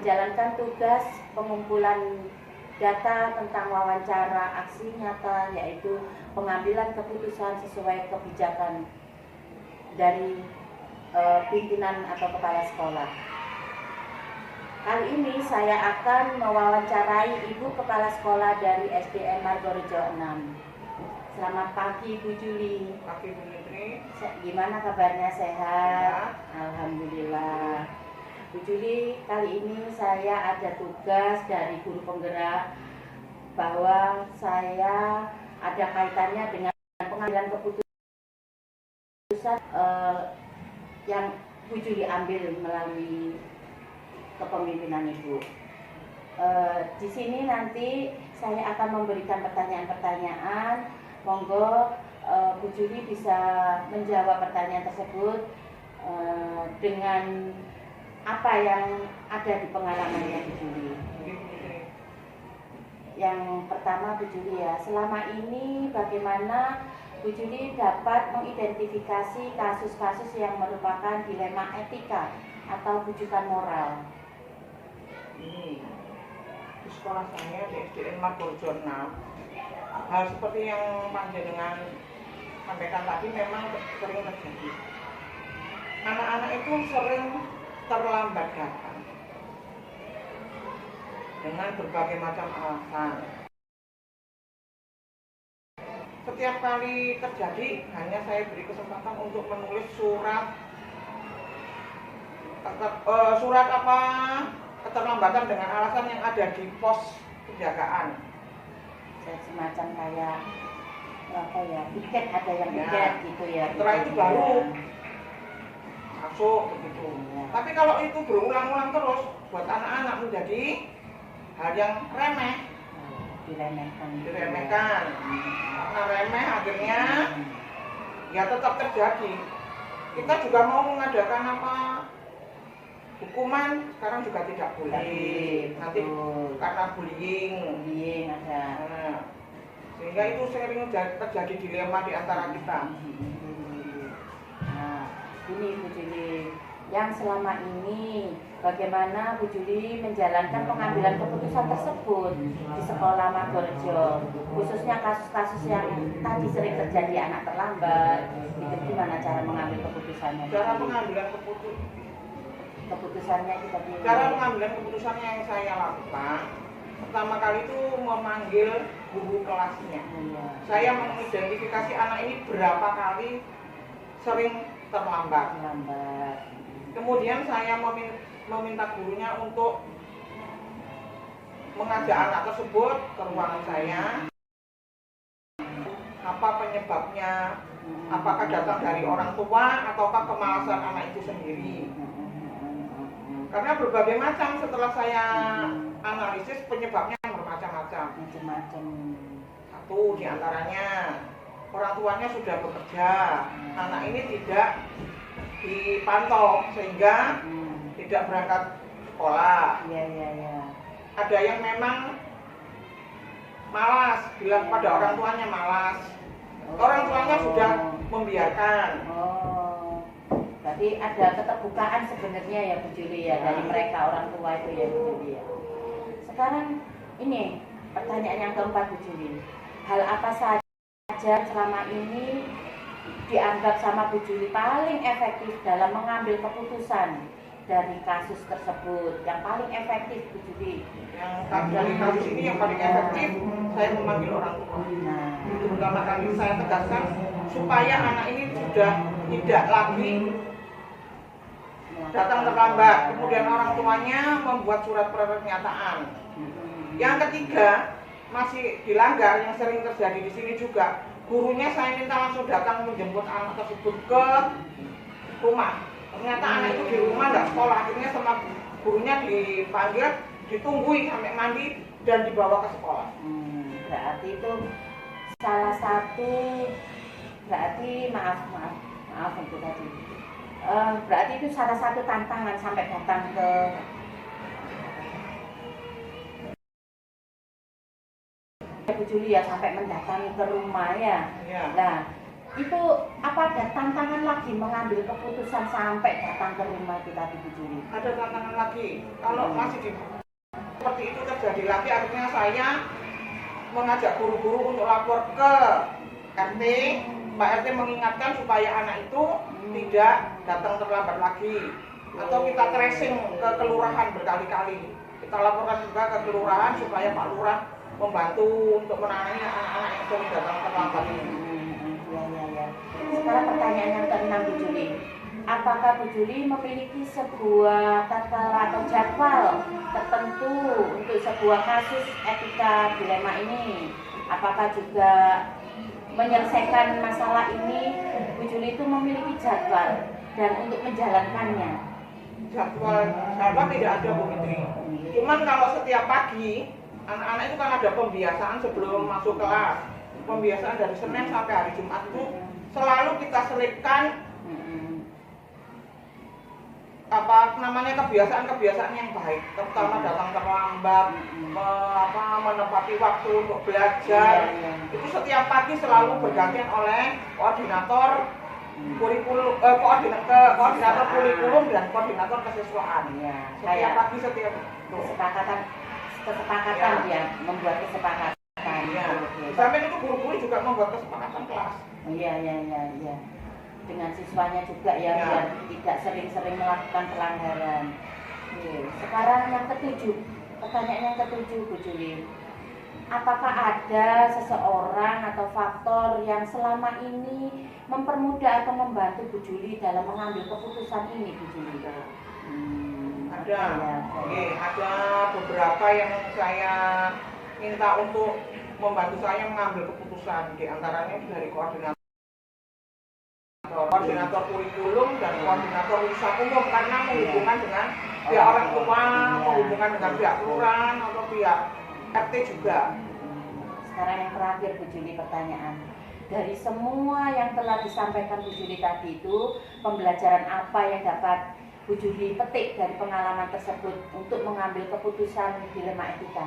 menjalankan tugas pengumpulan data tentang wawancara aksi nyata, yaitu pengambilan keputusan sesuai kebijakan dari pimpinan atau kepala sekolah. Kali ini saya akan mewawancarai Ibu Kepala Sekolah dari SDN Margorejo 6. Selamat pagi Bu Juli. Pagi Bu Nitri. Gimana kabarnya, sehat? Ya. Alhamdulillah. Bu Juli, kali ini saya ada tugas dari guru penggerak bahwa saya ada kaitannya dengan pengambilan keputusan yang Bu Juli ambil melalui kepemimpinan Ibu. Di sini nanti saya akan memberikan pertanyaan-pertanyaan. Monggo Bu Juli bisa menjawab pertanyaan tersebut dengan apa yang ada di pengalamannya Bu Juli. Yang pertama Bu Juli ya, selama ini bagaimana Bu Juli dapat mengidentifikasi kasus-kasus yang merupakan dilema etika atau bujukan moral? Di sekolah saya di SDN Margorejo 6, hal seperti yang panjenengan sampaikan tadi memang sering terjadi. Anak-anak itu sering terlambat datang dengan berbagai macam alasan. Setiap kali terjadi, hanya saya beri kesempatan untuk menulis surat keterlambatan dengan alasan yang ada di pos penjagaan. Semacam kayak apa ya, tiket, ada yang tiket gitu ya. Setelah itu baru masuk begitu. Ya. Tapi kalau itu berulang-ulang terus, buat anak-anak menjadi hal yang remeh. Diremehkan. Karena remeh akhirnya ya tetap terjadi. Kita juga mau mengadakan hukuman sekarang juga tidak boleh. Nanti karena bullying ada. Sehingga itu sering terjadi dilema di antara kita. Nah, ini Bu Juli, yang selama ini bagaimana Bu Juli menjalankan pengambilan keputusan tersebut di sekolah Margorejo, khususnya kasus-kasus yang tadi sering terjadi, anak terlambat, itu gimana cara mengambil keputusannya? Cara pengambilan keputusannya kita pilih. Cara pengambilan keputusannya yang saya lakukan, pertama kali itu memanggil guru kelasnya. Saya mengidentifikasi anak ini berapa kali sering terlambat. Kemudian saya meminta gurunya untuk mengajak anak tersebut ke ruangan saya. Apa penyebabnya? Apakah datang dari orang tua ataukah kemalasan anak itu sendiri? Karena berbagai macam, setelah saya analisis penyebabnya bermacam-macam. Satu diantaranya, orang tuanya sudah bekerja, anak ini tidak dipantau sehingga tidak berangkat sekolah. Ada yang memang malas, bilang pada orang tuanya malas. Orang tuanya sudah membiarkan. Berarti ada keterbukaan sebenarnya ya Bu Juli ya, dari mereka orang tua itu ya Bu Juli ya. Sekarang ini pertanyaan yang keempat Bu Juli, hal apa saja selama ini dianggap sama Bu Juli paling efektif dalam mengambil keputusan dari kasus tersebut? Yang paling efektif Bu Juli? Yang dari kasus ini yang paling efektif saya memanggil orang tua. Itu pertama kali saya tegaskan supaya anak ini sudah tidak lagi datang terlambat. Kemudian orang tuanya membuat surat pernyataan. Yang ketiga, masih dilanggar, yang sering terjadi di sini juga, gurunya saya minta langsung datang menjemput anak tersebut ke rumah. Ternyata anak itu di rumah nggak sekolah, akhirnya sama gurunya dipanggil, ditungguin sampai mandi dan dibawa ke sekolah. Berarti itu salah satu, berarti maaf untuk tadi. Berarti itu salah satu tantangan sampai datang ke Bu Juli ya, sampai mendatangi ke rumah ya. Nah, itu apa ada tantangan lagi mengambil keputusan sampai datang ke rumah itu tadi Bu Juli? Ada tantangan lagi. Kalau masih seperti itu terjadi lagi, akhirnya saya mengajak guru-guru untuk lapor ke RT. Pak RT mengingatkan supaya anak itu tidak datang terlambat lagi, atau kita tracing ke kelurahan berkali-kali. Kita laporkan juga ke kelurahan supaya Pak Lurah membantu untuk menangani anak-anak yang sering datang terlambat ini. Ya. Sekarang pertanyaan yang ke-6 Bu Juli. Apakah Bu Juli memiliki sebuah tata atau jadwal tertentu untuk sebuah kasus etika dilema ini? Apakah juga menyelesaikan masalah ini Bu Juli itu memiliki jadwal dan untuk menjalankannya? Jadwal tidak ada Bu Fitri. Cuman kalau setiap pagi anak-anak itu kan ada pembiasaan sebelum masuk kelas. Pembiasaan dari Senin sampai hari Jumat itu selalu kita selipkan kebiasaan-kebiasaan yang baik, terutama datang terlambat, menepati waktu untuk belajar. Itu setiap pagi selalu bergantian oleh koordinator koordinator kurikulum dan koordinator kesiswaan. Setiap pagi kesepakatan ya, membuat kesepakatan. Sampai itu guru-guru juga membuat kesepakatan kelas. Iya. Dengan siswanya juga ya, biar tidak sering-sering melakukan pelanggaran. Sekarang yang ke-7, pertanyaan yang ke-7 Bu Juli. Apakah ada seseorang atau faktor yang selama ini mempermudah atau membantu Bu Juli dalam mengambil keputusan ini Bu Juli? Ada. Ada beberapa yang saya minta untuk membantu saya mengambil keputusan, di antaranya dari koordinator kurikulum dan koordinator usaha umum, karena menghubungkan dengan pihak orang tua, menghubungkan dengan pihak kelurahan atau pihak RT juga. Sekarang yang terakhir Bu Juli, pertanyaan. Dari semua yang telah disampaikan Bu Juli tadi itu, pembelajaran apa yang dapat Bu Juli petik dari pengalaman tersebut untuk mengambil keputusan dilema etika?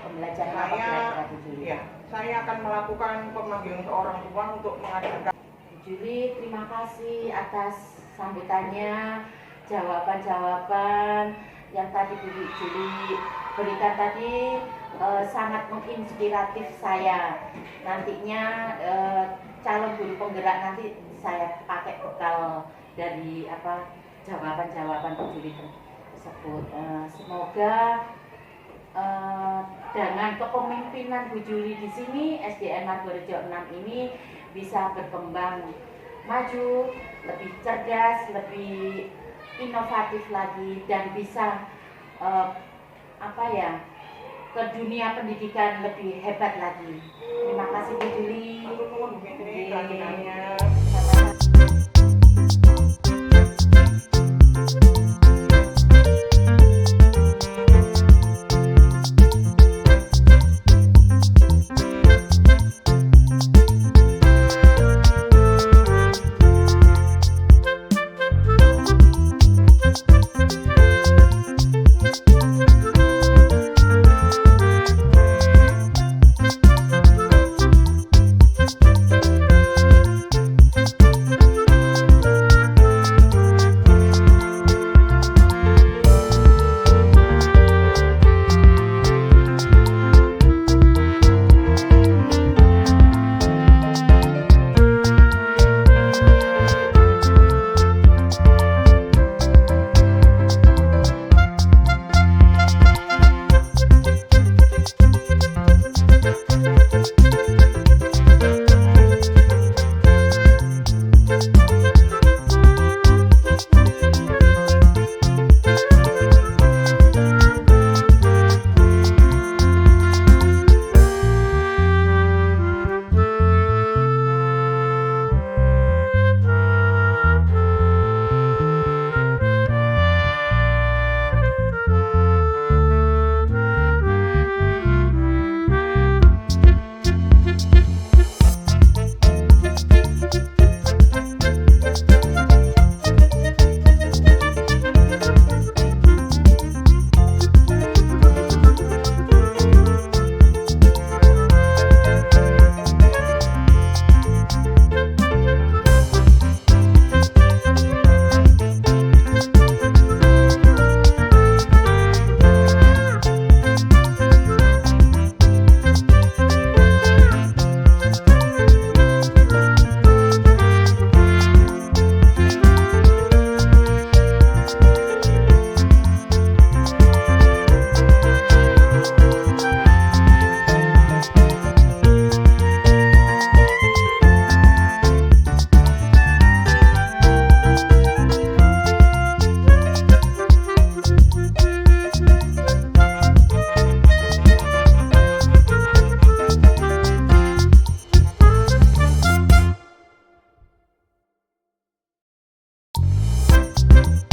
Pembelajaran apa kira-kira Bu Juli? Saya akan melakukan pemanggilan ke orang tua untuk mengajarkan. Juli, terima kasih atas sambutannya, jawaban-jawaban yang tadi Bu Juli berikan tadi sangat menginspiratif saya. Nantinya calon guru penggerak nanti saya pakai bekal dari jawaban-jawaban Bu Juli tersebut. Semoga dengan kepemimpinan Bu Juli di sini SDN Margorejo 6 ini bisa berkembang maju, lebih cerdas, lebih inovatif lagi, dan bisa ke dunia pendidikan lebih hebat lagi. Terima kasih Bu Juli.